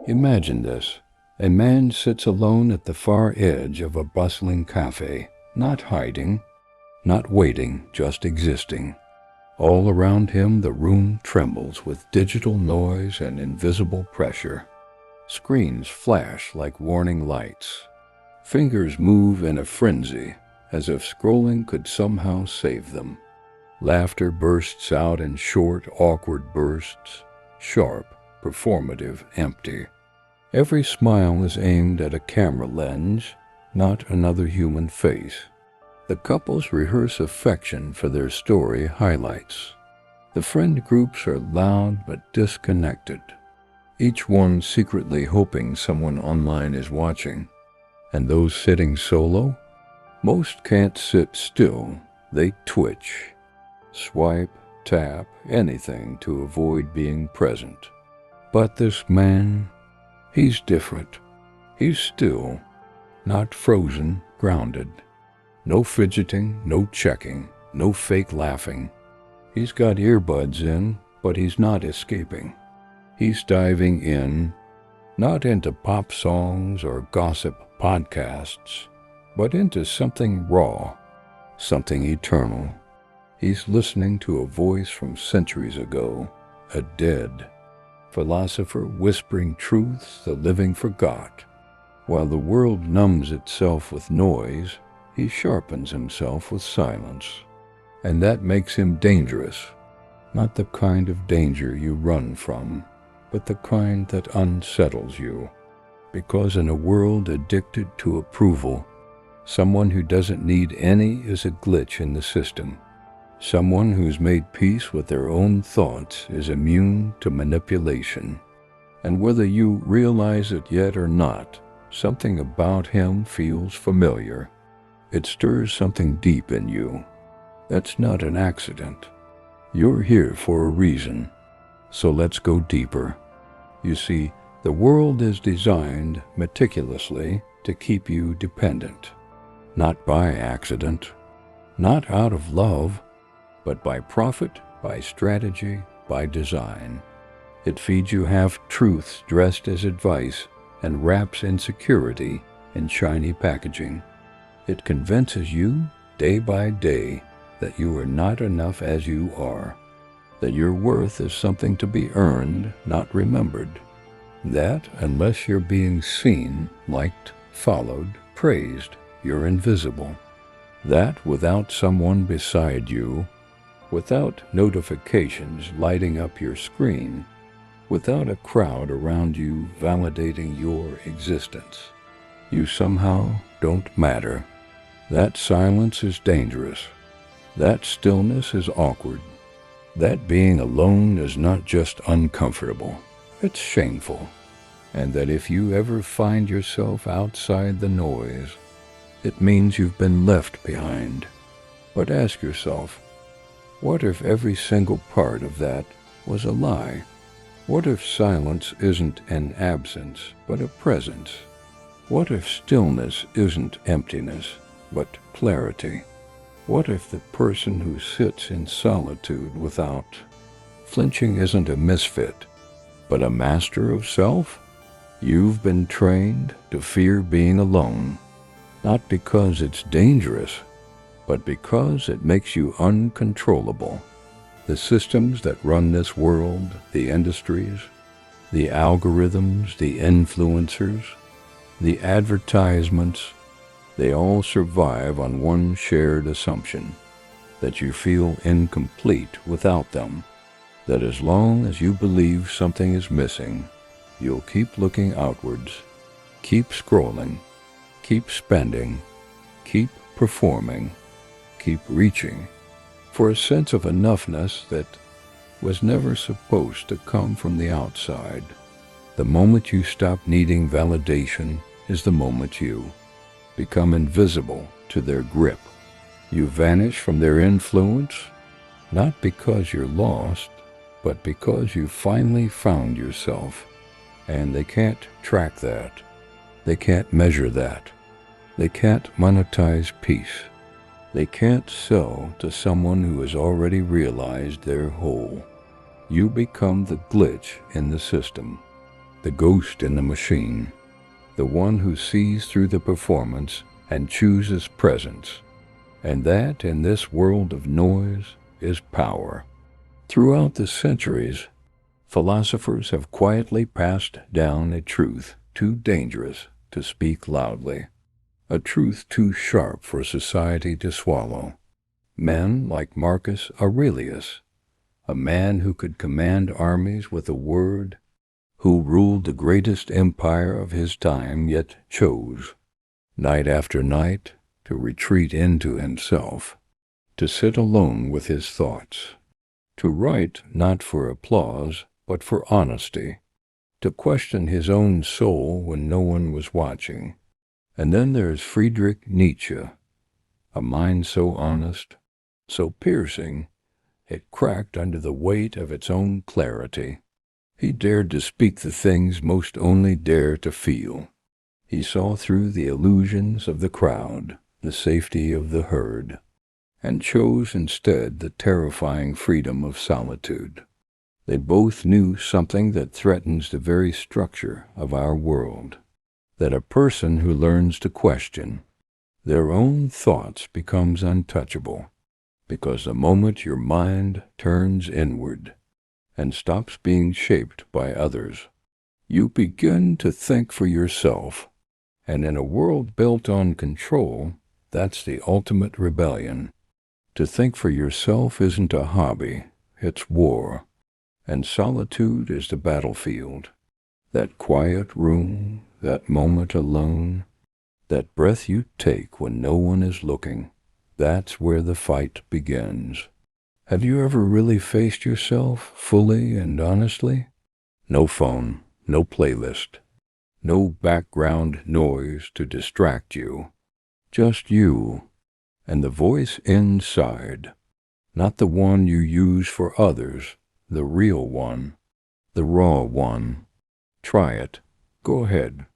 Imagine this. A man sits alone at the far edge of a bustling cafe, not hiding, not waiting, just existing. All around him the room trembles with digital noise and invisible pressure. Screens flash like warning lights. Fingers move in a frenzy, as if scrolling could somehow save them. Laughter bursts out in short, awkward bursts, sharp, performative, empty. Every smile is aimed at a camera lens, not another human face. The couples rehearse affection for their story highlights. The friend groups are loud but disconnected, each one secretly hoping someone online is watching. And those sitting solo? Most can't sit still, they twitch. Swipe, tap, anything to avoid being present. But this man, he's different. He's still, not frozen, grounded. No fidgeting, no checking, no fake laughing. He's got earbuds in, but he's not escaping. He's diving in, not into pop songs or gossip podcasts, but into something raw, something eternal. He's listening to a voice from centuries ago, a dead philosopher whispering truths the living forgot. While the world numbs itself with noise, he sharpens himself with silence. And that makes him dangerous, not the kind of danger you run from, but the kind that unsettles you. Because in a world addicted to approval, someone who doesn't need any is a glitch in the system. Someone who's made peace with their own thoughts is immune to manipulation. And whether you realize it yet or not, something about him feels familiar. It stirs something deep in you. That's not an accident. You're here for a reason. So let's go deeper. You see, the world is designed meticulously to keep you dependent. Not by accident, not out of love, but by profit, by strategy, by design. It feeds you half-truths dressed as advice and wraps insecurity in shiny packaging. It convinces you, day by day, that you are not enough as you are, that your worth is something to be earned, not remembered, that unless you're being seen, liked, followed, praised, you're invisible, that without someone beside you, without notifications lighting up your screen, without a crowd around you validating your existence, you somehow don't matter. That silence is dangerous. That stillness is awkward. That being alone is not just uncomfortable, it's shameful. And that if you ever find yourself outside the noise, it means you've been left behind. But ask yourself, what if every single part of that was a lie? What if silence isn't an absence, but a presence? What if stillness isn't emptiness, but clarity? What if the person who sits in solitude without flinching isn't a misfit, but a master of self? You've been trained to fear being alone, not because it's dangerous, but because it makes you uncontrollable. The systems that run this world, the industries, the algorithms, the influencers, the advertisements, they all survive on one shared assumption, that you feel incomplete without them, that as long as you believe something is missing, you'll keep looking outwards, keep scrolling, keep spending, keep performing, keep reaching for a sense of enoughness that was never supposed to come from the outside. The moment you stop needing validation is the moment you become invisible to their grip. You vanish from their influence, not because you're lost, but because you finally found yourself. And they can't track that. They can't measure that. They can't monetize peace. They can't sell to someone who has already realized their whole. You become the glitch in the system. the ghost in the machine, the one who sees through the performance and chooses presence. And that, in this world of noise, is power. Throughout the centuries, philosophers have quietly passed down a truth too dangerous to speak loudly, a truth too sharp for society to swallow. Men like Marcus Aurelius, a man who could command armies with a word, who ruled the greatest empire of his time, yet chose, night after night, to retreat into himself, to sit alone with his thoughts, to write not for applause, but for honesty, to question his own soul when no one was watching. And then there's Friedrich Nietzsche, a mind so honest, so piercing, it cracked under the weight of its own clarity. He dared to speak the things most only dare to feel. He saw through the illusions of the crowd, the safety of the herd, and chose instead the terrifying freedom of solitude. They both knew something that threatens the very structure of our world, that a person who learns to question their own thoughts becomes untouchable, because the moment your mind turns inward and stops being shaped by others, you begin to think for yourself. And in a world built on control, that's the ultimate rebellion. To think for yourself isn't a hobby, it's war. And solitude is the battlefield. That quiet room, that moment alone, that breath you take when no one is looking, that's where the fight begins. Have you ever really faced yourself fully and honestly? No phone, no playlist, no background noise to distract you. Just you and the voice inside, not the one you use for others, the real one, the raw one. Try it. Go ahead.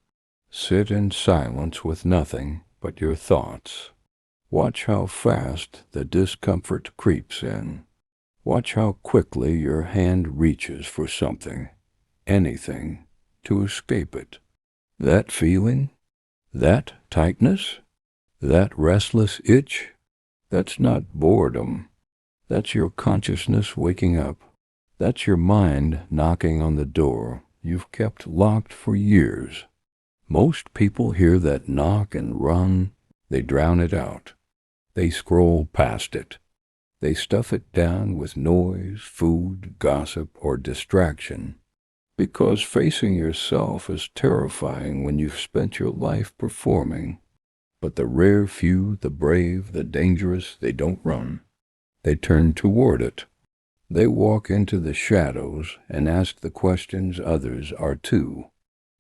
Sit in silence with nothing but your thoughts. Watch how fast the discomfort creeps in. Watch how quickly your hand reaches for something, anything, to escape it. That feeling, that tightness, that restless itch, that's not boredom. That's your consciousness waking up. That's your mind knocking on the door you've kept locked for years. Most people hear that knock and run. They drown it out. They scroll past it. They stuff it down with noise, food, gossip, or distraction. Because facing yourself is terrifying when you've spent your life performing. But the rare few, the brave, the dangerous, they don't run. They turn toward it. They walk into the shadows and ask the questions others are too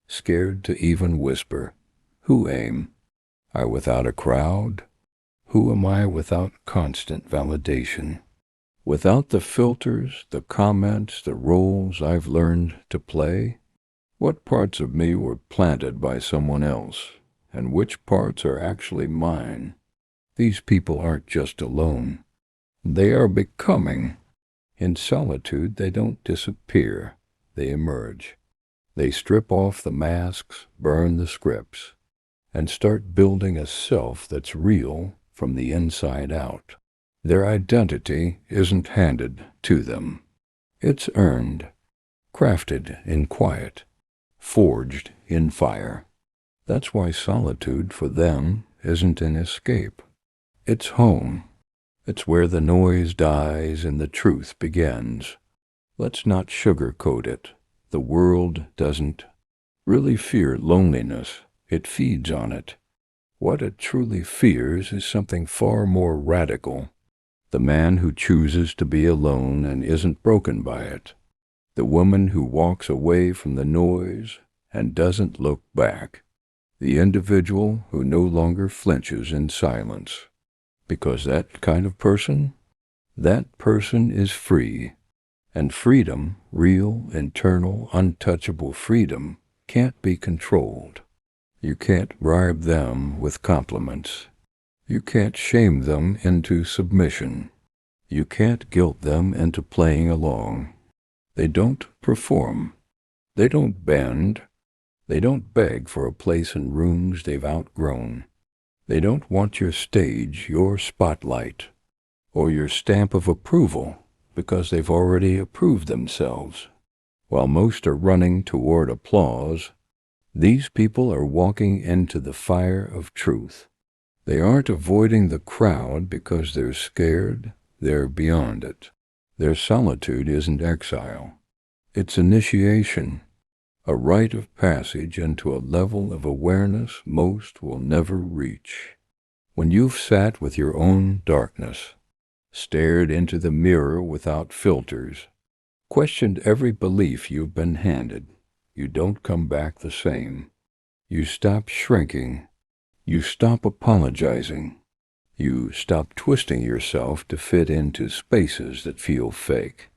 scared to even whisper. Who am I without a crowd? Who am I without constant validation? Without the filters, the comments, the roles I've learned to play? What parts of me were planted by someone else, and which parts are actually mine? These people aren't just alone. They are becoming. In solitude, they don't disappear. They emerge. They strip off the masks, burn the scripts, and start building a self that's real from the inside out. Their identity isn't handed to them. It's earned, crafted in quiet, forged in fire. That's why solitude for them isn't an escape. It's home. It's where the noise dies and the truth begins. Let's not sugarcoat it. The world doesn't really fear loneliness. It feeds on it. What it truly fears is something far more radical. The man who chooses to be alone and isn't broken by it. The woman who walks away from the noise and doesn't look back. The individual who no longer flinches in silence. Because that kind of person, that person is free. And freedom, real, internal, untouchable freedom, can't be controlled. You can't bribe them with compliments. You can't shame them into submission. You can't guilt them into playing along. They don't perform. They don't bend. They don't beg for a place in rooms they've outgrown. They don't want your stage, your spotlight, or your stamp of approval, because they've already approved themselves. While most are running toward applause, these people are walking into the fire of truth. They aren't avoiding the crowd because they're scared. They're beyond it. Their solitude isn't exile. It's initiation, a rite of passage into a level of awareness most will never reach. When you've sat with your own darkness, stared into the mirror without filters, questioned every belief you've been handed, you don't come back the same. You stop shrinking. You stop apologizing. You stop twisting yourself to fit into spaces that feel fake.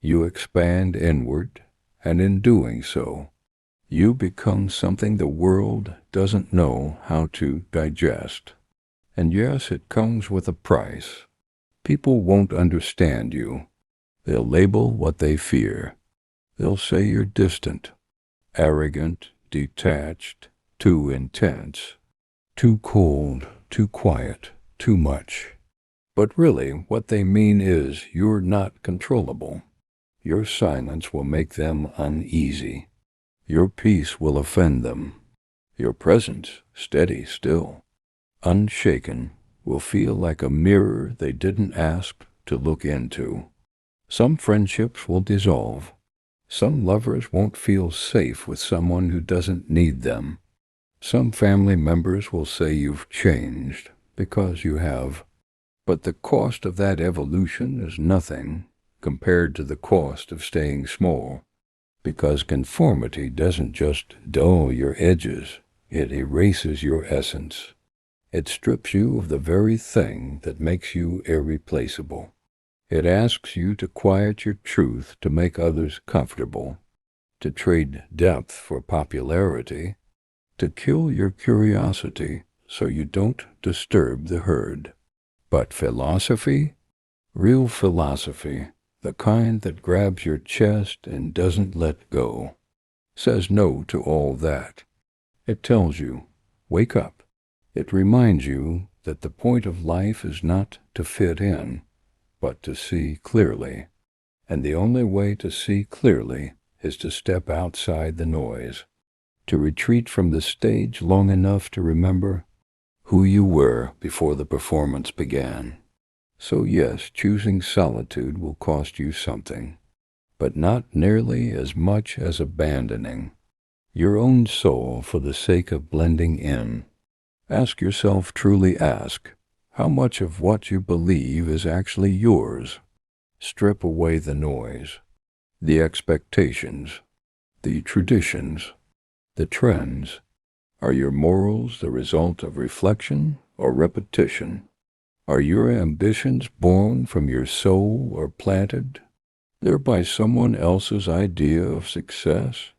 You expand inward, and in doing so, you become something the world doesn't know how to digest. And yes, it comes with a price. People won't understand you. They'll label what they fear. They'll say you're distant, arrogant, detached, too intense, too cold, too quiet, too much. But really, what they mean is you're not controllable. Your silence will make them uneasy. Your peace will offend them. Your presence, steady still, unshaken, will feel like a mirror they didn't ask to look into. Some friendships will dissolve. Some lovers won't feel safe with someone who doesn't need them. Some family members will say you've changed, because you have. But the cost of that evolution is nothing compared to the cost of staying small, because conformity doesn't just dull your edges, it erases your essence. It strips you of the very thing that makes you irreplaceable. It asks you to quiet your truth to make others comfortable, to trade depth for popularity, to kill your curiosity so you don't disturb the herd. But philosophy, real philosophy, the kind that grabs your chest and doesn't let go, says no to all that. It tells you, wake up. It reminds you that the point of life is not to fit in, but to see clearly. And the only way to see clearly is to step outside the noise, to retreat from the stage long enough to remember who you were before the performance began. So yes, choosing solitude will cost you something, but not nearly as much as abandoning your own soul for the sake of blending in. Ask yourself, truly ask, how much of what you believe is actually yours? Strip away the noise, the expectations, the traditions, the trends. Are your morals the result of reflection or repetition? Are your ambitions born from your soul or planted there by someone else's idea of success?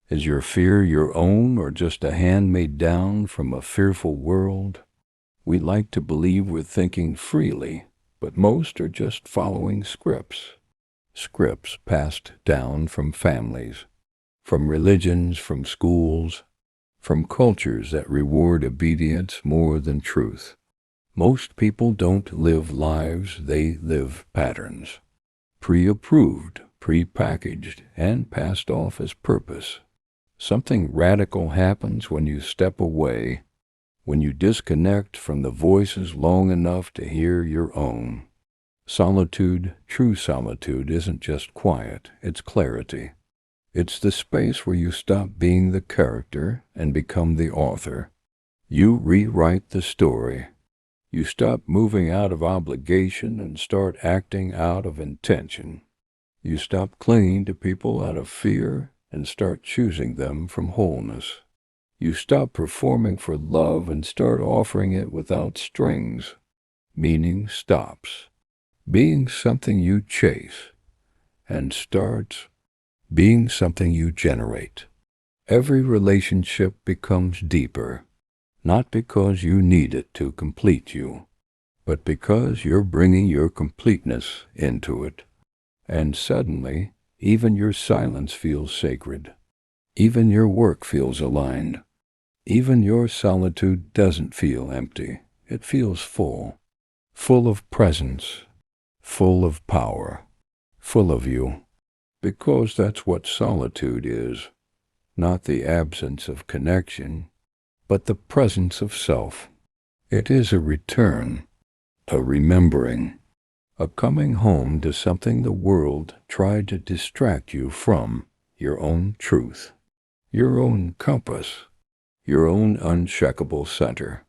Is your fear your own or just a hand-made down from a fearful world? We like to believe we're thinking freely, but most are just following scripts. Scripts passed down from families, from religions, from schools, from cultures that reward obedience more than truth. Most people don't live lives, they live patterns, pre-approved, pre-packaged, and passed off as purpose. Something radical happens when you step away, when you disconnect from the voices long enough to hear your own. Solitude, true solitude, isn't just quiet, it's clarity. It's the space where you stop being the character and become the author. You rewrite the story. You stop moving out of obligation and start acting out of intention. You stop clinging to people out of fear and start choosing them from wholeness. You stop performing for love and start offering it without strings. Meaning stops being something you chase and starts being something you generate. Every relationship becomes deeper, not because you need it to complete you, but because you're bringing your completeness into it. And suddenly, even your silence feels sacred. Even your work feels aligned. Even your solitude doesn't feel empty. It feels full. Full of presence. Full of power. Full of you. Because that's what solitude is. Not the absence of connection, but the presence of self. It is a return, a remembering, a coming home to something the world tried to distract you from, your own truth, your own compass, your own unshakable center.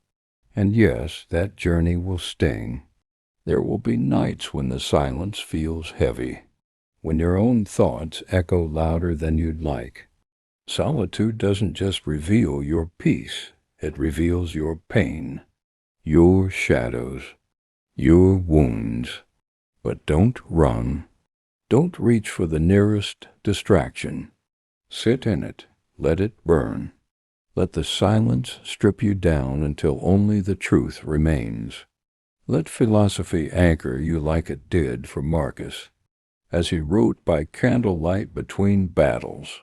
And yes, that journey will sting. There will be nights when the silence feels heavy, when your own thoughts echo louder than you'd like. Solitude doesn't just reveal your peace, it reveals your pain, your shadows, your wounds. But don't run. Don't reach for the nearest distraction. Sit in it. Let it burn. Let the silence strip you down until only the truth remains. Let philosophy anchor you like it did for Marcus, as he wrote by candlelight between battles.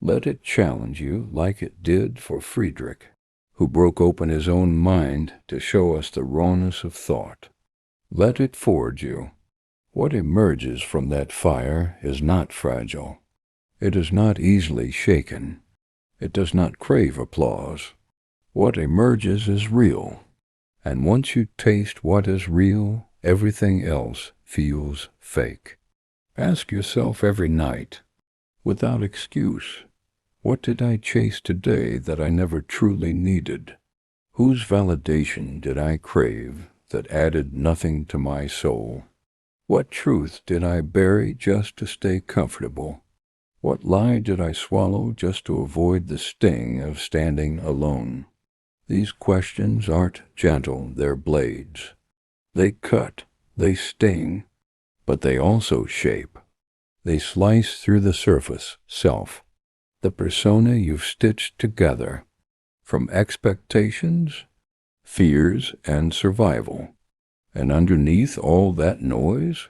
Let it challenge you like it did for Friedrich, who broke open his own mind to show us the rawness of thought. Let it forge you. What emerges from that fire is not fragile. It is not easily shaken. It does not crave applause. What emerges is real. And once you taste what is real, everything else feels fake. Ask yourself every night, without excuse, what did I chase today that I never truly needed? Whose validation did I crave that added nothing to my soul? What truth did I bury just to stay comfortable? What lie did I swallow just to avoid the sting of standing alone? These questions aren't gentle, they're blades. They cut, they sting, but they also shape. They slice through the surface, self, the persona you've stitched together, from expectations, fears, and survival. And underneath all that noise,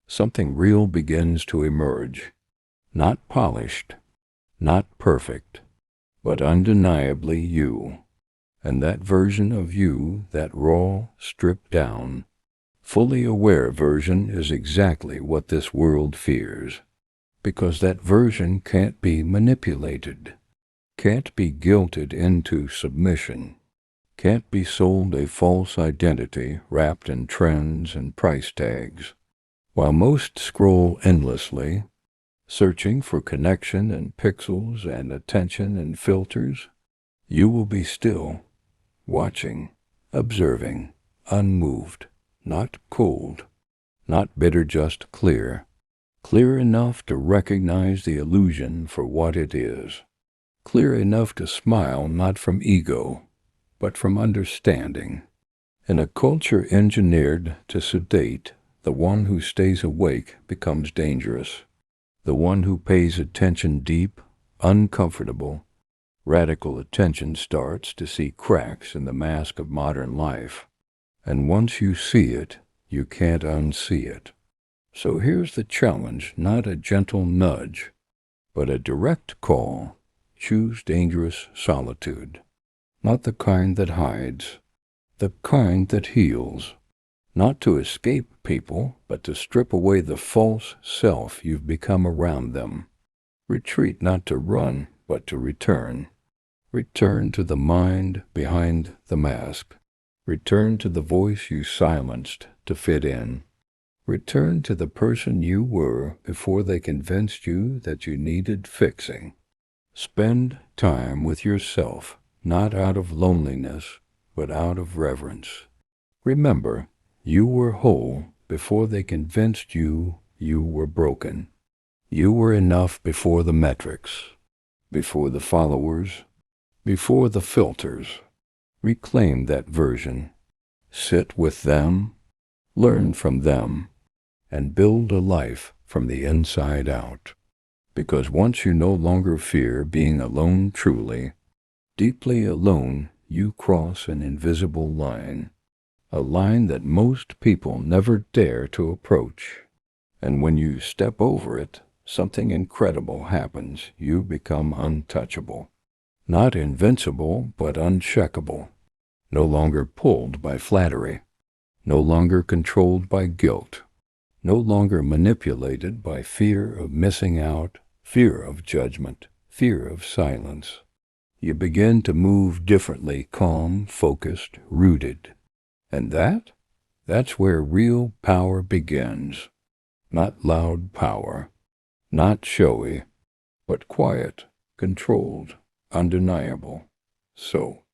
something real begins to emerge. Not polished, not perfect, but undeniably you. And that version of you, that raw, stripped down, fully aware version is exactly what this world fears. Because that version can't be manipulated, can't be guilted into submission, can't be sold a false identity wrapped in trends and price tags. While most scroll endlessly, searching for connection and pixels and attention and filters, you will be still, watching, observing, unmoved, not cold, not bitter, just clear. Clear enough to recognize the illusion for what it is. Clear enough to smile not from ego, but from understanding. In a culture engineered to sedate, the one who stays awake becomes dangerous. The one who pays attention deep, uncomfortable, radical attention starts to see cracks in the mask of modern life. And once you see it, you can't unsee it. So here's the challenge, not a gentle nudge, but a direct call. Choose dangerous solitude. Not the kind that hides, the kind that heals. Not to escape people, but to strip away the false self you've become around them. Retreat not to run, but to return. Return to the mind behind the mask. Return to the voice you silenced to fit in. Return to the person you were before they convinced you that you needed fixing. Spend time with yourself, not out of loneliness, but out of reverence. Remember, you were whole before they convinced you you were broken. You were enough before the metrics, before the followers, before the filters. Reclaim that version. Sit with them, learn from them, and build a life from the inside out. Because once you no longer fear being alone truly, deeply alone, you cross an invisible line, a line that most people never dare to approach. And when you step over it, something incredible happens. You become untouchable. Not invincible, but uncheckable. No longer pulled by flattery. No longer controlled by guilt. No longer manipulated by fear of missing out, fear of judgment, fear of silence. You begin to move differently, calm, focused, rooted. And that's where real power begins. Not loud power, not showy, but quiet, controlled, undeniable. So,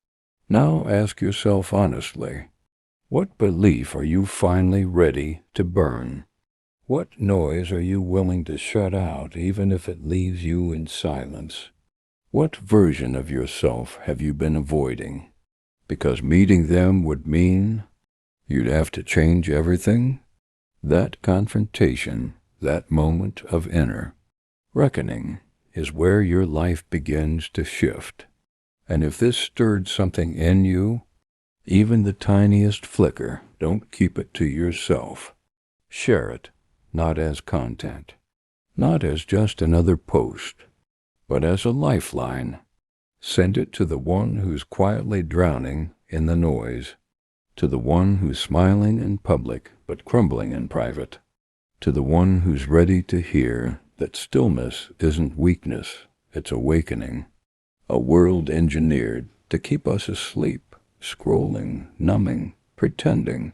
now ask yourself honestly, what belief are you finally ready to burn? What noise are you willing to shut out even if it leaves you in silence? What version of yourself have you been avoiding? Because meeting them would mean you'd have to change everything? That confrontation, that moment of inner reckoning, is where your life begins to shift. And if this stirred something in you, even the tiniest flicker, don't keep it to yourself. Share it, not as content, not as just another post, but as a lifeline. Send it to the one who's quietly drowning in the noise, to the one who's smiling in public but crumbling in private, to the one who's ready to hear that stillness isn't weakness, it's awakening, a world engineered to keep us asleep, scrolling, numbing, pretending.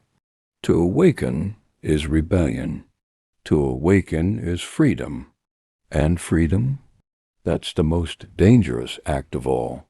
To awaken is rebellion. To awaken is freedom. And freedom? That's the most dangerous act of all.